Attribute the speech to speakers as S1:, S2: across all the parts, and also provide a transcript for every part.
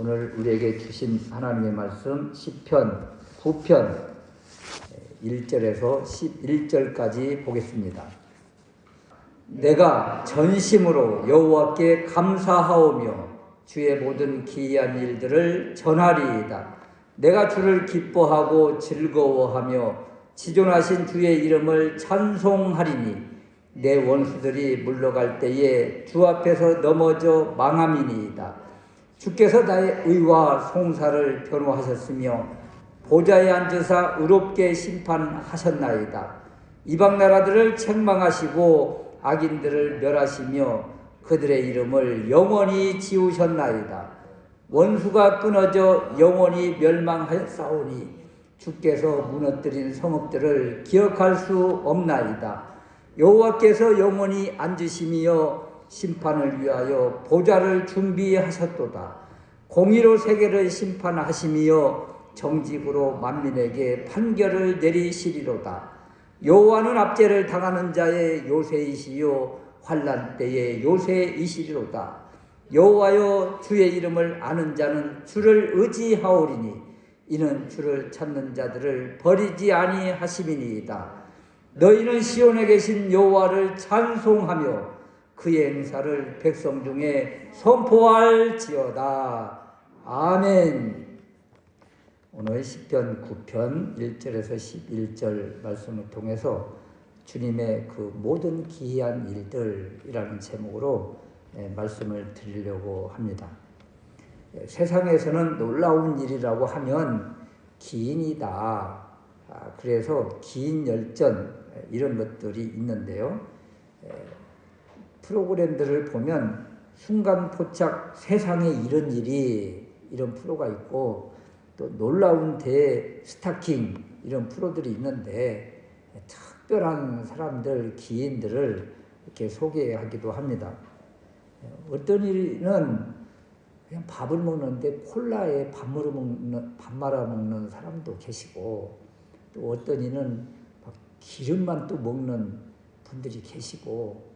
S1: 오늘 우리에게 주신 하나님의 말씀 시편 9편 1절에서 11절까지 보겠습니다. 내가 전심으로 여호와께 감사하오며 주의 모든 기이한 일들을 전하리이다. 내가 주를 기뻐하고 즐거워하며 지존하신 주의 이름을 찬송하리니 내 원수들이 물러갈 때에 주 앞에서 넘어져 망함이니이다. 주께서 나의 의와 송사를 변호하셨으며 보좌에 앉으사 의롭게 심판하셨나이다. 이방 나라들을 책망하시고 악인들을 멸하시며 그들의 이름을 영원히 지우셨나이다. 원수가 끊어져 영원히 멸망하였사오니 주께서 무너뜨린 성읍들을 기억할 수 없나이다. 여호와께서 영원히 앉으시며 심판을 위하여 보좌를 준비하셨도다. 공의로 세계를 심판하시며 정직으로 만민에게 판결을 내리시리로다. 여호와는 압제를 당하는 자의 요새이시요 환난 때의 요새이시리로다. 여호와여 주의 이름을 아는 자는 주를 의지하오리니 이는 주를 찾는 자들을 버리지 아니하심이니이다. 너희는 시온에 계신 여호와를 찬송하며 그의 행사를 백성 중에 선포할지어다. 아멘. 오늘 시편 9편 1절에서 11절 말씀을 통해서 주님의 그 모든 기이한 일들이라는 제목으로 말씀을 드리려고 합니다. 세상에서는 놀라운 일이라고 하면 기인이다. 그래서 기인 열전 이런 것들이 있는데요. 프로그램들을 보면 순간포착 세상에 이런 일이 이런 프로가 있고 또 놀라운 대스타킹 이런 프로들이 있는데 특별한 사람들 기인들을 이렇게 소개하기도 합니다. 어떤 일은 그냥 밥을 먹는데 콜라에 밥 말아 먹는 사람도 계시고 또 어떤 이는 막 기름만 또 먹는 분들이 계시고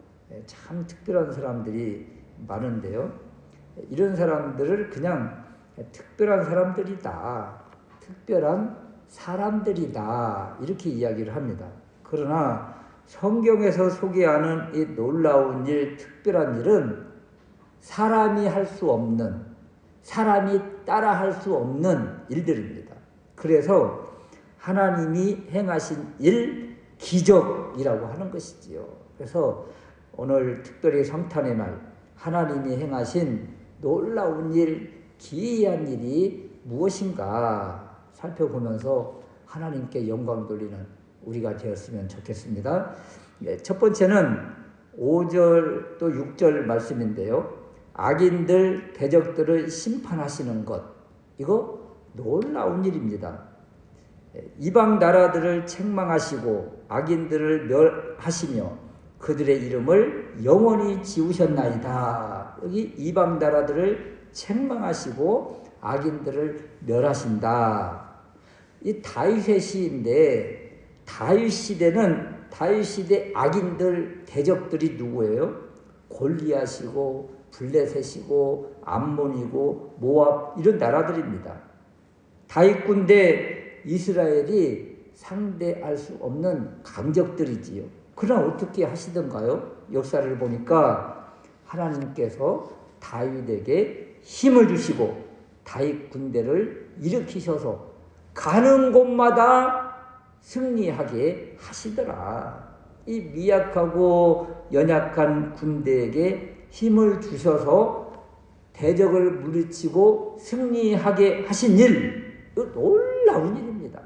S1: 참 특별한 사람들이 많은데요. 이런 사람들을 그냥 특별한 사람들이다, 특별한 사람들이다 이렇게 이야기를 합니다. 그러나 성경에서 소개하는 이 놀라운 일, 특별한 일은 사람이 할 수 없는, 사람이 따라 할 수 없는 일들입니다. 그래서 하나님이 행하신 일, 기적이라고 하는 것이지요. 그래서 오늘 특별히 성탄의 날 하나님이 행하신 놀라운 일, 기이한 일이 무엇인가 살펴보면서 하나님께 영광 돌리는 우리가 되었으면 좋겠습니다. 첫 번째는 5절 또 6절 말씀인데요. 악인들, 대적들을 심판하시는 것, 이거 놀라운 일입니다. 이방 나라들을 책망하시고 악인들을 멸하시며 그들의 이름을 영원히 지우셨나이다. 여기 이방 나라들을 책망하시고 악인들을 멸하신다. 이 다윗의 시인데 다윗 시대 악인들 대적들이 누구예요? 골리앗이고 블레셋이고 암몬이고 모압 이런 나라들입니다. 다윗 군대 이스라엘이 상대할 수 없는 강적들이지요. 그러나 어떻게 하시던가요? 역사를 보니까 하나님께서 다윗에게 힘을 주시고 다윗 군대를 일으키셔서 가는 곳마다 승리하게 하시더라. 이 미약하고 연약한 군대에게 힘을 주셔서 대적을 물리치고 승리하게 하신 일, 놀라운 일입니다.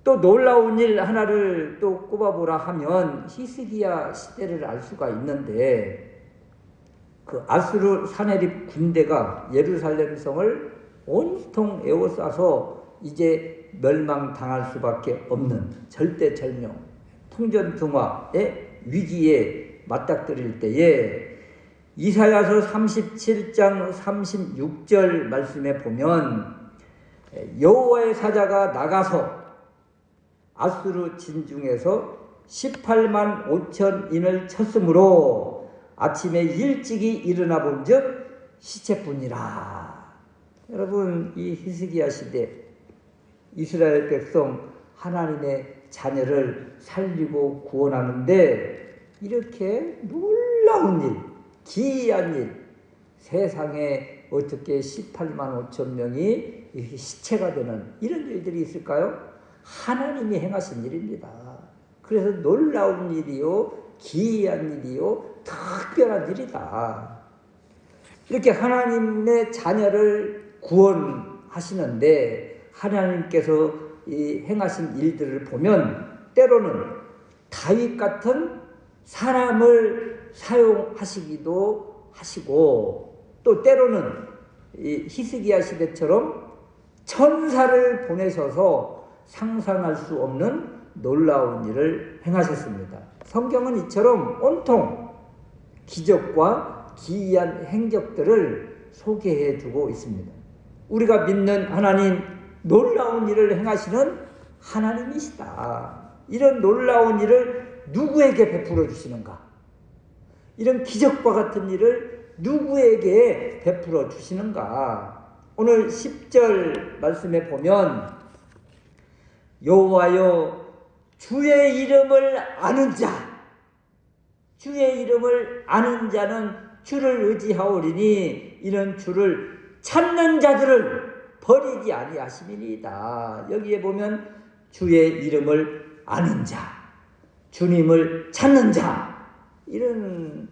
S1: 또 놀라운 일 하나를 또 꼽아보라 하면 히스기야 시대를 알 수가 있는데 그 아수르 사네립 군대가 예루살렘 성을 온통 에워싸서 이제 멸망당할 수밖에 없는 절대절명, 풍전등화의 위기에 맞닥뜨릴 때에 이사야서 37장 36절 말씀에 보면 여호와의 사자가 나가서 아수르 진중에서 18만 5천 인을 쳤으므로 아침에 일찍이 일어나 본즉 시체뿐이라. 여러분, 이 히스기야 시대 이스라엘 백성 하나님의 자녀를 살리고 구원하는데 이렇게 놀라운 일, 기이한 일, 세상에 어떻게 18만 5천 명이 시체가 되는 이런 일들이 있을까요? 하나님이 행하신 일입니다. 그래서 놀라운 일이요, 기이한 일이요, 특별한 일이다. 이렇게 하나님의 자녀를 구원하시는데 하나님께서 이 행하신 일들을 보면 때로는 다윗 같은 사람을 사용하시기도 하시고 또 때로는 이 히스기야 시대처럼 천사를 보내셔서 상상할 수 없는 놀라운 일을 행하셨습니다. 성경은 이처럼 온통 기적과 기이한 행적들을 소개해 주고 있습니다. 우리가 믿는 하나님, 놀라운 일을 행하시는 하나님이시다. 이런 놀라운 일을 누구에게 베풀어 주시는가? 이런 기적과 같은 일을 누구에게 베풀어 주시는가? 오늘 10절 말씀에 보면 여호와여 주의 이름을 아는 자, 주의 이름을 아는 자는 주를 의지하오리니 이런 주를 찾는 자들을 버리지 아니하심이니이다. 여기에 보면 주의 이름을 아는 자, 주님을 찾는 자, 이런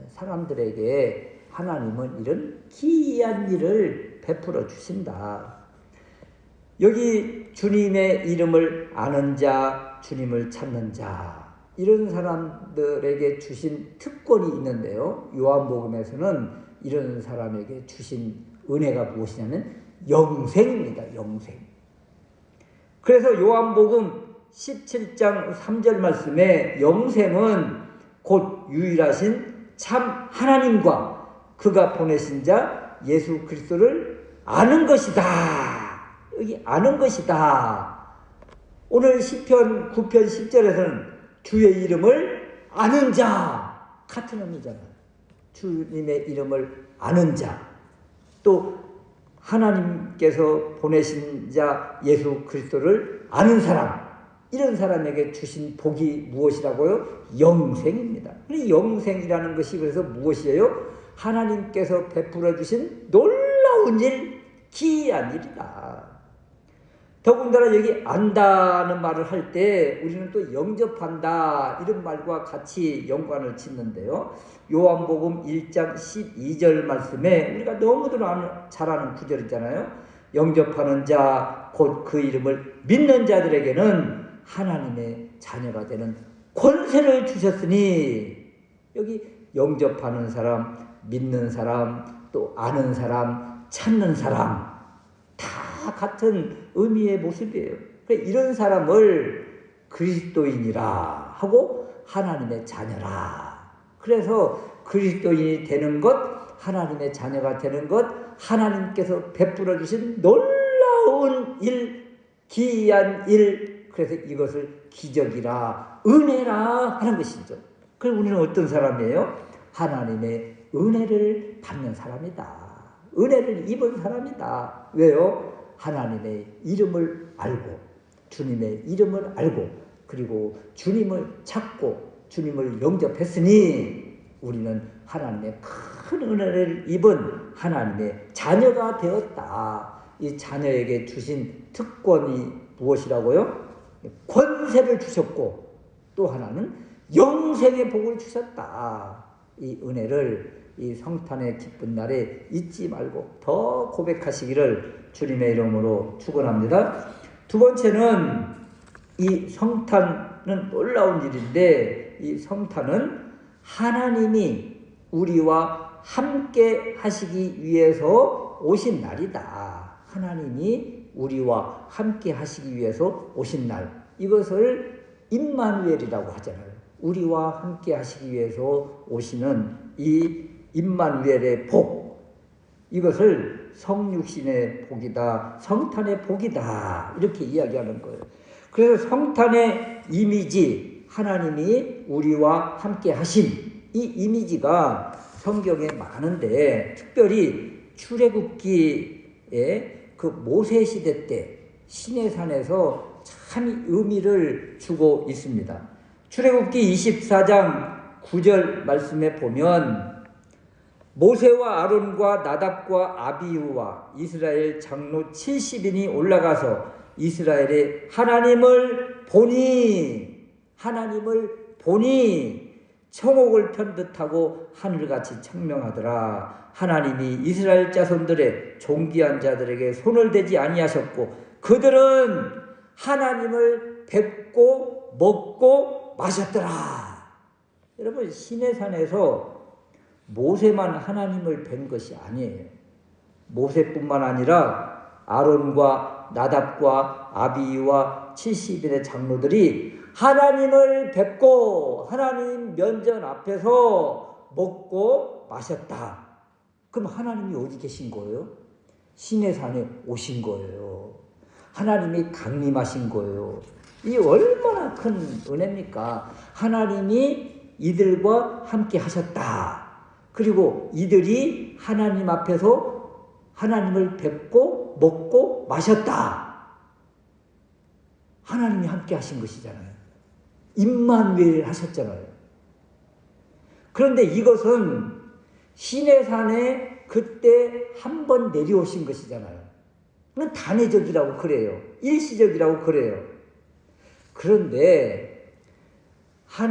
S1: 사람들에게 하나님은 이런 기이한 일을 베풀어 주신다. 여기 주님의 이름을 아는 자, 주님을 찾는 자, 이런 사람들에게 주신 특권이 있는데요. 요한복음에서는 이런 사람에게 주신 은혜가 무엇이냐면 영생입니다. 영생. 그래서 요한복음 17장 3절 말씀에 영생은 곧 유일하신 참 하나님과 그가 보내신 자 예수 그리스도를 아는 것이다. 여기 아는 것이다. 오늘 시편 9편 10절에서는 주의 이름을 아는 자, 같은 의미잖아요. 주님의 이름을 아는 자, 또 하나님께서 보내신 자 예수 그리스도를 아는 사람, 이런 사람에게 주신 복이 무엇이라고요? 영생입니다. 영생이라는 것이 그래서 무엇이에요? 하나님께서 베풀어 주신 놀라운 일, 기이한 일이다. 더군다나 여기 안다는 말을 할 때 우리는 또 영접한다 이런 말과 같이 연관을 짓는데요. 요한복음 1장 12절 말씀에 우리가 너무들 잘 아는 구절이잖아요. 영접하는 자 곧 그 이름을 믿는 자들에게는 하나님의 자녀가 되는 권세를 주셨으니, 여기 영접하는 사람, 믿는 사람, 또 아는 사람, 찾는 사람 다 같은 의미의 모습이에요. 이런 사람을 그리스도인이라 하고 하나님의 자녀라. 그래서 그리스도인이 되는 것, 하나님의 자녀가 되는 것, 하나님께서 베풀어 주신 놀라운 일, 기이한 일, 그래서 이것을 기적이라, 은혜라 하는 것이죠. 그럼 우리는 어떤 사람이에요? 하나님의 은혜를 받는 사람이다. 은혜를 입은 사람이다. 왜요? 하나님의 이름을 알고, 주님의 이름을 알고, 그리고 주님을 찾고 주님을 영접했으니 우리는 하나님의 큰 은혜를 입은 하나님의 자녀가 되었다. 이 자녀에게 주신 특권이 무엇이라고요? 권세를 주셨고 또 하나는 영생의 복을 주셨다. 이 은혜를 이 성탄의 기쁜 날에 잊지 말고 더 고백하시기를 주님의 이름으로 축원합니다. 두 번째는 이 성탄은 놀라운 일인데, 이 성탄은 하나님이 우리와 함께 하시기 위해서 오신 날이다. 하나님이 우리와 함께 하시기 위해서 오신 날, 이것을 임마누엘이라고 하잖아요. 우리와 함께 하시기 위해서 오시는 이 임마누엘의 복, 이것을 성육신의 복이다, 성탄의 복이다, 이렇게 이야기하는 거예요. 그래서 성탄의 이미지, 하나님이 우리와 함께 하신 이 이미지가 성경에 많은데 특별히 출애굽기에 그 모세 시대 때 시내산에서 참 의미를 주고 있습니다. 출애굽기 24장 9절 말씀에 보면 모세와 아론과 나답과 아비후와 이스라엘 장로 70인이 올라가서 이스라엘의 하나님을 보니 청옥을 편듯하고 하늘같이 청명하더라. 하나님이 이스라엘 자손들의 존귀한 자들에게 손을 대지 아니하셨고 그들은 하나님을 뵙고 먹고 마셨더라. 여러분, 시내산에서 모세만 하나님을 뵌 것이 아니에요. 모세뿐만 아니라 아론과 나답과 아비와 70인의 장로들이 하나님을 뵙고 하나님 면전 앞에서 먹고 마셨다. 그럼 하나님이 어디 계신 거예요? 시내산에 오신 거예요. 하나님이 강림하신 거예요. 이 얼마나 큰 은혜입니까? 하나님이 이들과 함께 하셨다. 그리고 이들이 하나님 앞에서 하나님을 뵙고 먹고 마셨다. 하나님이 함께 하신 것이잖아요. 임마누엘 하셨잖아요. 그런데 이것은 시내산에 그때 한 번 내려오신 것이잖아요. 그건 단회적이라고 그래요. 일시적이라고 그래요. 그런데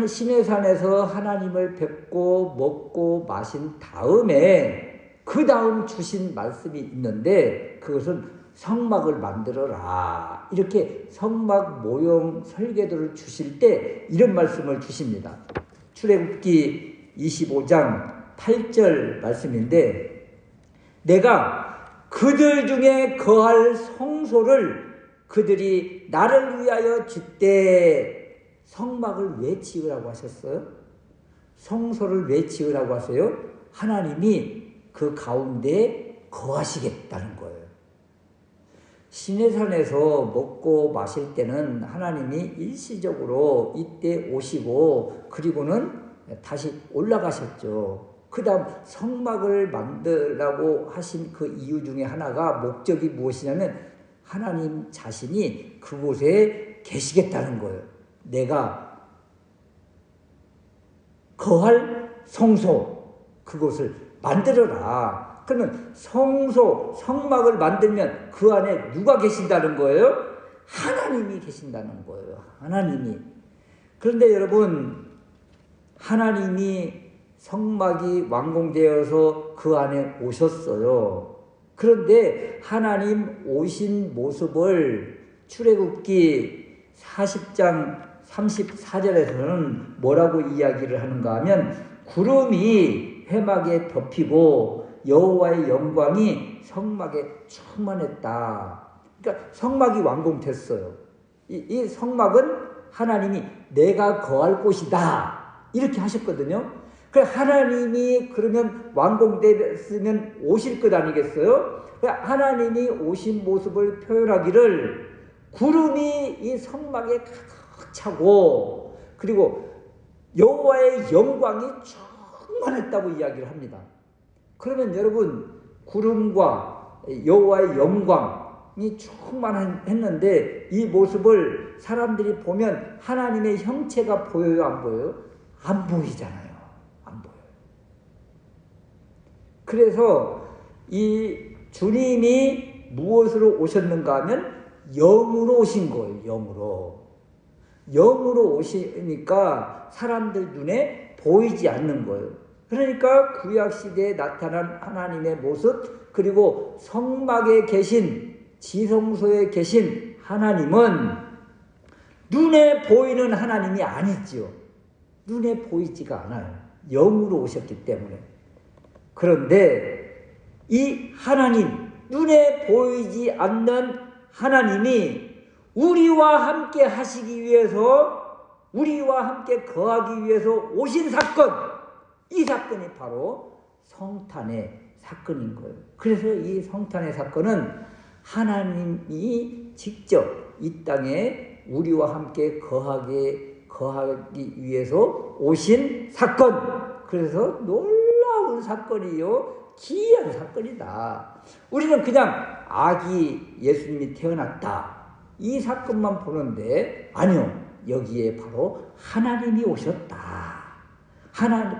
S1: 시내산에서 하나님을 뵙고 먹고 마신 다음에 그 다음 주신 말씀이 있는데 그것은 성막을 만들어라. 이렇게 성막 모형 설계도를 주실 때 이런 말씀을 주십니다. 출애굽기 25장 8절 말씀인데 내가 그들 중에 거할 성소를 그들이 나를 위하여 짓되 성막을 왜 지으라고 하셨어요? 성소를 왜 지으라고 하세요? 하나님이 그 가운데 거하시겠다는 거예요. 시내산에서 먹고 마실 때는 하나님이 일시적으로 이때 오시고 그리고는 다시 올라가셨죠. 그 다음 성막을 만들라고 하신 그 이유 중에 하나가 목적이 무엇이냐면 하나님 자신이 그곳에 계시겠다는 거예요. 내가 거할 성소 그곳을 만들어라. 그러면 성막을 만들면 그 안에 누가 계신다는 거예요? 하나님이 계신다는 거예요. 하나님이. 그런데 여러분, 하나님이 성막이 완공되어서 그 안에 오셨어요. 그런데 하나님 오신 모습을 출애굽기 40장 34절에서는 뭐라고 이야기를 하는가 하면 구름이 회막에 덮이고 여호와의 영광이 성막에 충만했다. 그러니까 성막이 완공됐어요. 이 성막은 하나님이 내가 거할 곳이다. 이렇게 하셨거든요. 그래 하나님이 그러면 완공됐으면 오실 것 아니겠어요? 하나님이 오신 모습을 표현하기를 구름이 이 성막에 가득 차고 그리고 여호와의 영광이 충만했다고 이야기를 합니다. 그러면 여러분 구름과 여호와의 영광이 충만했는데 이 모습을 사람들이 보면 하나님의 형체가 보여요? 안 보여요? 안 보이잖아요. 안 보여요. 그래서 이 주님이 무엇으로 오셨는가 하면 영으로 오신 거예요. 영으로 오시니까 사람들 눈에 보이지 않는 거예요. 그러니까 구약시대에 나타난 하나님의 모습 그리고 성막에 계신 지성소에 계신 하나님은 눈에 보이는 하나님이 아니지요. 눈에 보이지가 않아요. 영으로 오셨기 때문에. 그런데 이 하나님, 눈에 보이지 않는 하나님이 우리와 함께 하시기 위해서 우리와 함께 거하기 위해서 오신 사건, 이 사건이 바로 성탄의 사건인 거예요. 그래서 이 성탄의 사건은 하나님이 직접 이 땅에 우리와 함께 거하기 위해서 오신 사건. 그래서 놀라운 놀라운 사건이요, 기이한 사건이다. 우리는 그냥 아기 예수님이 태어났다, 이 사건만 보는데, 아니요, 여기에 바로 하나님이 오셨다.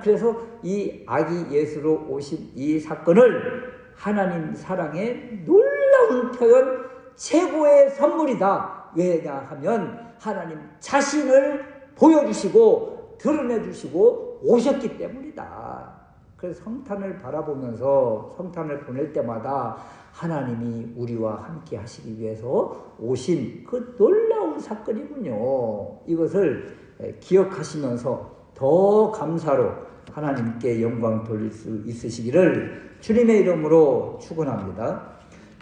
S1: 그래서 이 아기 예수로 오신 이 사건을 하나님 사랑의 놀라운 표현, 최고의 선물이다. 왜냐하면 하나님 자신을 보여주시고 드러내주시고 오셨기 때문이다. 그래서 성탄을 바라보면서 성탄을 보낼 때마다 하나님이 우리와 함께 하시기 위해서 오신 그 놀라운 사건이군요. 이것을 기억하시면서 더 감사로 하나님께 영광 돌릴 수 있으시기를 주님의 이름으로 축원합니다.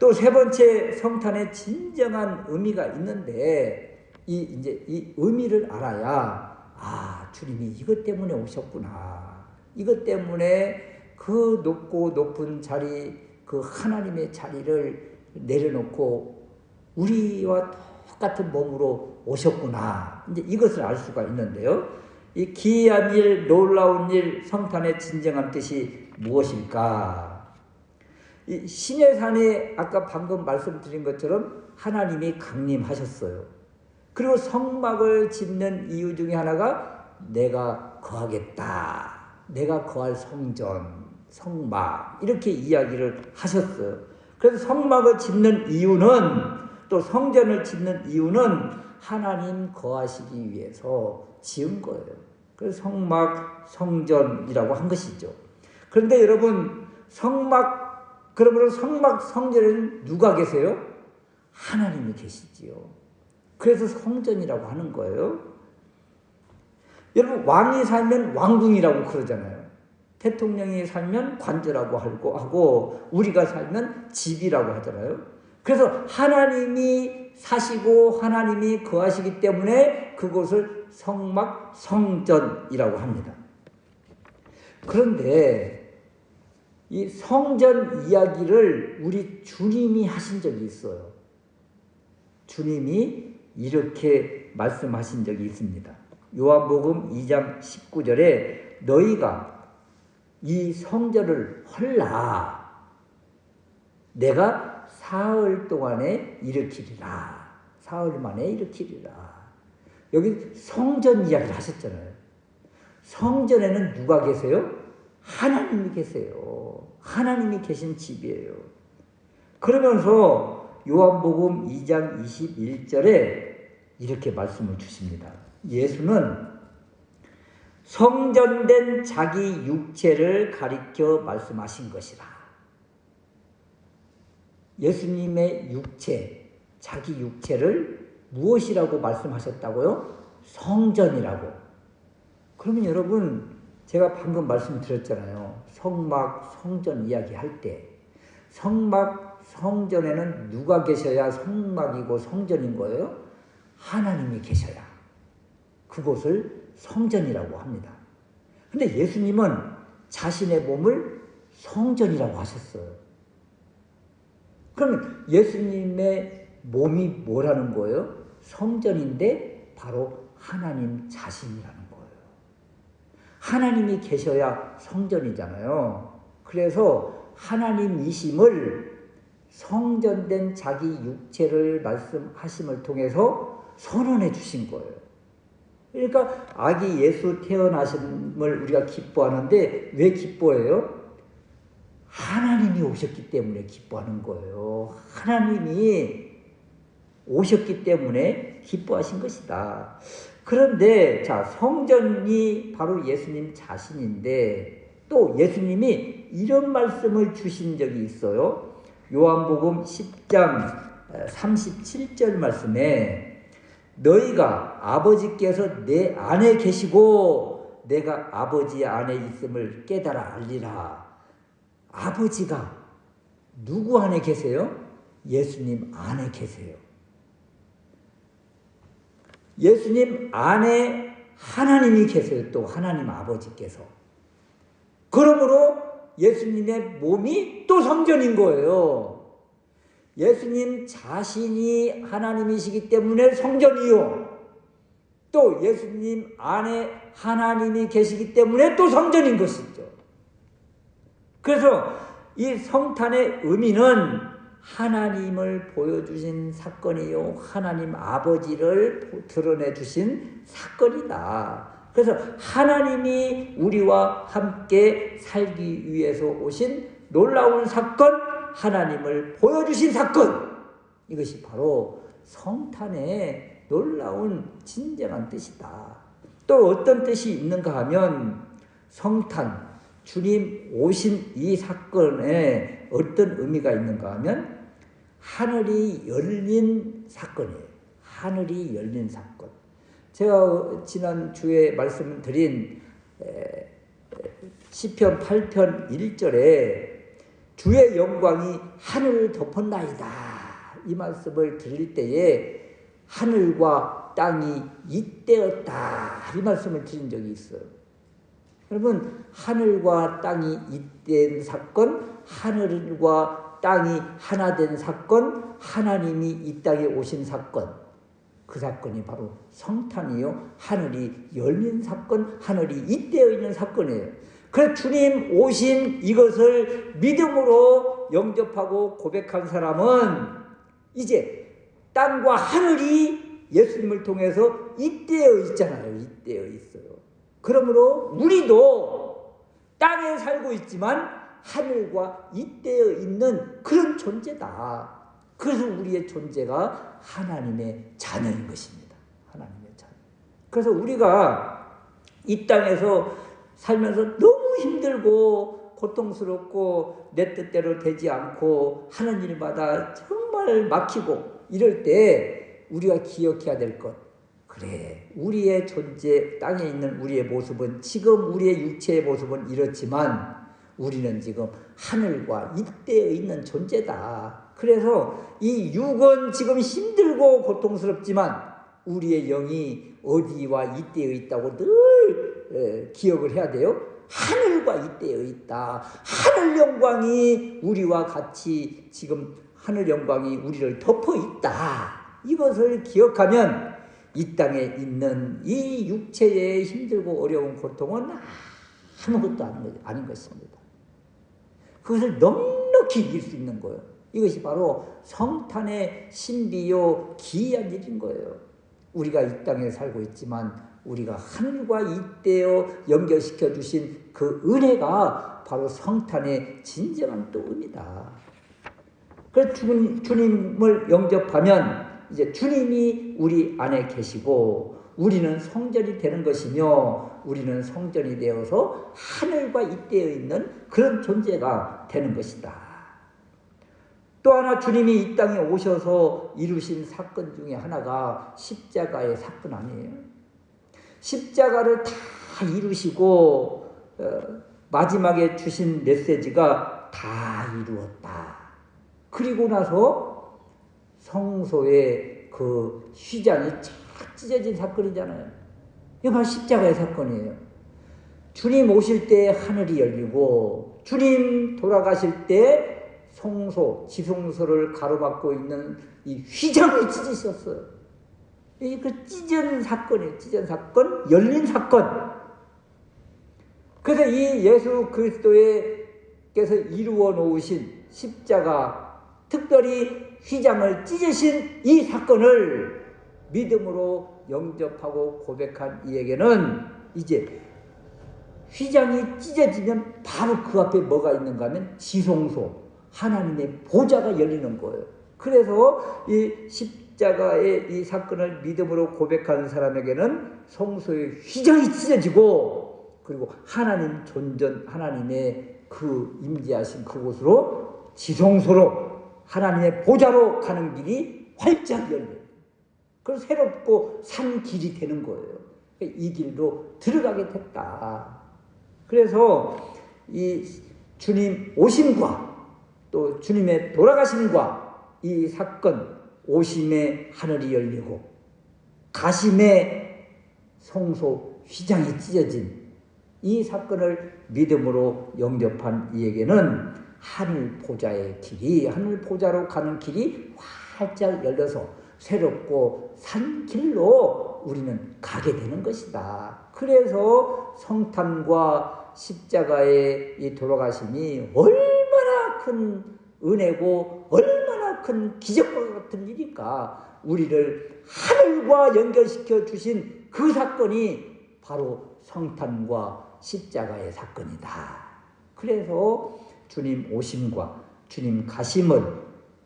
S1: 또 세 번째, 성탄의 진정한 의미가 있는데, 이 의미를 알아야, 주님이 이것 때문에 오셨구나, 이것 때문에 그 높고 높은 자리, 그 하나님의 자리를 내려놓고 우리와 똑같은 몸으로 오셨구나, 이제 이것을 알 수가 있는데요. 이 기이한 일, 놀라운 일, 성탄의 진정한 뜻이 무엇일까? 이 시내산에 아까 방금 말씀드린 것처럼 하나님이 강림하셨어요. 그리고 성막을 짓는 이유 중에 하나가 내가 거하겠다, 내가 거할 성전, 성막, 이렇게 이야기를 하셨어요. 그래서 성막을 짓는 이유는, 또 성전을 짓는 이유는 하나님 거하시기 위해서 지은 거예요. 그래서 성막, 성전이라고 한 것이죠. 그런데 여러분, 그러므로 성막, 성전에는 누가 계세요? 하나님이 계시지요. 그래서 성전이라고 하는 거예요. 여러분, 왕이 살면 왕궁이라고 그러잖아요. 대통령이 살면 관저라고 하고, 우리가 살면 집이라고 하잖아요. 그래서 하나님이 사시고 하나님이 거하시기 때문에 그곳을 성막, 성전이라고 합니다. 그런데 이 성전 이야기를 우리 주님이 하신 적이 있어요. 주님이 이렇게 말씀하신 적이 있습니다. 요한복음 2장 19절에 너희가 이 성전을 헐라, 내가 사흘 동안에 일으키리라. 사흘 만에 일으키리라. 여기 성전 이야기를 하셨잖아요. 성전에는 누가 계세요? 하나님이 계세요. 하나님이 계신 집이에요. 그러면서 요한복음 2장 21절에 이렇게 말씀을 주십니다. 예수는 성전된 자기 육체를 가리켜 말씀하신 것이라. 예수님의 육체, 자기 육체를 무엇이라고 말씀하셨다고요? 성전이라고. 그러면 여러분, 제가 방금 말씀드렸잖아요. 성막, 성전 이야기할 때 성막, 성전에는 누가 계셔야 성막이고 성전인 거예요? 하나님이 계셔야 그곳을 성전이라고 합니다. 근데 예수님은 자신의 몸을 성전이라고 하셨어요. 그러면 예수님의 몸이 뭐라는 거예요? 성전인데 바로 하나님 자신이라는 거예요. 하나님이 계셔야 성전이잖아요. 그래서 하나님이심을 성전된 자기 육체를 말씀하심을 통해서 선언해 주신 거예요. 그러니까 아기 예수 태어나심을 우리가 기뻐하는데 왜 기뻐해요? 하나님이 오셨기 때문에 기뻐하는 거예요. 하나님이 오셨기 때문에 기뻐하신 것이다. 그런데 자, 성전이 바로 예수님 자신인데 또 예수님이 이런 말씀을 주신 적이 있어요. 요한복음 10장 37절 말씀에 너희가 아버지께서 내 안에 계시고 내가 아버지 안에 있음을 깨달아 알리라. 아버지가 누구 안에 계세요? 예수님 안에 계세요. 예수님 안에 하나님이 계세요. 또 하나님 아버지께서. 그러므로 예수님의 몸이 또 성전인 거예요. 예수님 자신이 하나님이시기 때문에 성전이요. 또 예수님 안에 하나님이 계시기 때문에 또 성전인 것이죠. 그래서 이 성탄의 의미는 하나님을 보여주신 사건이요, 하나님 아버지를 드러내 주신 사건이다. 그래서 하나님이 우리와 함께 살기 위해서 오신 놀라운 사건, 하나님을 보여주신 사건, 이것이 바로 성탄의 놀라운 진정한 뜻이다. 또 어떤 뜻이 있는가 하면 성탄, 주님 오신 이 사건에 어떤 의미가 있는가 하면 하늘이 열린 사건이에요. 하늘이 열린 사건. 제가 지난주에 말씀드린 시편 8편 1절에 주의 영광이 하늘을 덮었나이다, 이 말씀을 드릴 때에 하늘과 땅이 잇대었다, 이 말씀을 드린 적이 있어요. 여러분, 하늘과 땅이 잇댄 사건, 하늘과 땅이 하나 된 사건, 하나님이 이 땅에 오신 사건, 그 사건이 바로 성탄이요, 하늘이 열린 사건, 하늘이 잇대어 있는 사건이에요. 그래서 주님 오신 이것을 믿음으로 영접하고 고백한 사람은 이제 땅과 하늘이 예수님을 통해서 잇대어 있잖아요. 잇대어 있어요. 그러므로 우리도 땅에 살고 있지만 하늘과 잇대어 있는 그런 존재다. 그래서 우리의 존재가 하나님의 자녀인 것입니다. 하나님의 자녀. 그래서 우리가 이 땅에서 살면서 너무 힘들고 고통스럽고 내 뜻대로 되지 않고 하는 일마다 정말 막히고 이럴 때 우리가 기억해야 될 것, 그래, 우리의 존재, 땅에 있는 우리의 모습은, 지금 우리의 육체의 모습은 이렇지만 우리는 지금 하늘과 잇대어 있는 존재다. 그래서 이 육은 지금 힘들고 고통스럽지만 우리의 영이 어디와 잇대어 있다고 늘 기억을 해야 돼요. 하늘과 잇대어 있다. 하늘 영광이 우리와 같이 지금 하늘 영광이 우리를 덮어 있다. 이것을 기억하면 이 땅에 있는 이 육체의 힘들고 어려운 고통은 아무것도 아닌 것입니다. 그것을 넉넉히 이길 수 있는 거예요. 이것이 바로 성탄의 신비요 기이한 일인 거예요. 우리가 이 땅에 살고 있지만 우리가 하늘과 잇대어 연결시켜 주신 그 은혜가 바로 성탄의 진정한 또 의미다. 그래서 주님을 영접하면 이제 주님이 우리 안에 계시고 우리는 성전이 되는 것이며 우리는 성전이 되어서 하늘과 잇대어 있는 그런 존재가 되는 것이다. 또 하나 주님이 이 땅에 오셔서 이루신 사건 중에 하나가 십자가의 사건 아니에요. 십자가를 다 이루시고 마지막에 주신 메시지가 다 이루었다. 그리고 나서 성소의 그 휘장이 쫙 찢어진 사건이잖아요. 이거 바로 십자가의 사건이에요. 주님 오실 때 하늘이 열리고 주님 돌아가실 때 성소, 지성소를 가로막고 있는 이 휘장을 찢으셨어요. 그 찢은 사건이에요. 찢은 사건, 열린 사건. 그래서 이 예수 그리스도께서 이루어 놓으신 십자가, 특별히 휘장을 찢으신 이 사건을 믿음으로 영접하고 고백한 이에게는 이제 휘장이 찢어지면 바로 그 앞에 뭐가 있는가 하면 지성소, 하나님의 보좌가 열리는 거예요. 그래서 이 십자가의 이 사건을 믿음으로 고백하는 사람에게는 성소의 휘장이 찢어지고 그리고 하나님 존전, 하나님의 그 임재하신 그곳으로 지성소로 하나님의 보좌로 가는 길이 활짝 열려요. 그래서 새롭고 산 길이 되는 거예요. 이 길로 들어가게 됐다. 그래서 이 주님 오심과 또 주님의 돌아가심과 이 사건, 오심의 하늘이 열리고 가심의 성소 휘장이 찢어진 이 사건을 믿음으로 영접한 이에게는 하늘 보좌의 길이, 하늘 보좌로 가는 길이 활짝 열려서 새롭고 산 길로 우리는 가게 되는 것이다. 그래서 성탄과 십자가의 이 돌아가심이 얼마나 큰 은혜고 얼마나 큰 기적과 같은 일일까. 우리를 하늘과 연결시켜 주신 그 사건이 바로 성탄과 십자가의 사건이다. 그래서 주님 오심과 주님 가심을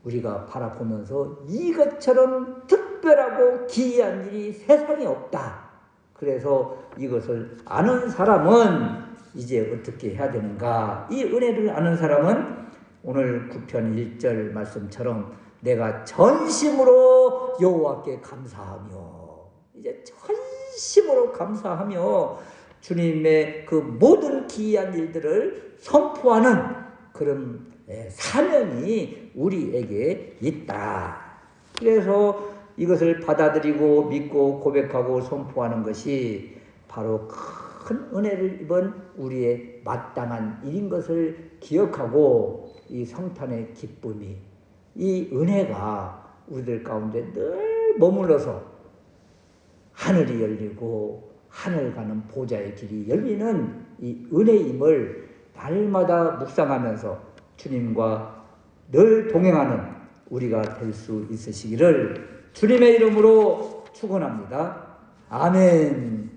S1: 우리가 바라보면서 이것처럼 특별하고 기이한 일이 세상에 없다. 그래서 이것을 아는 사람은 이제 어떻게 해야 되는가? 이 은혜를 아는 사람은 오늘 9편 1절 말씀처럼 내가 전심으로 여호와께 감사하며, 이제 전심으로 감사하며 주님의 그 모든 기이한 일들을 선포하는 그런 사명이 우리에게 있다. 그래서 이것을 받아들이고 믿고 고백하고 선포하는 것이 바로 큰 은혜를 입은 우리의 마땅한 일인 것을 기억하고 이 성탄의 기쁨이, 이 은혜가 우리들 가운데 늘 머물러서 하늘이 열리고 하늘 가는 보좌의 길이 열리는 이 은혜임을 날마다 묵상하면서 주님과 늘 동행하는 우리가 될 수 있으시기를 주님의 이름으로 축원합니다. 아멘.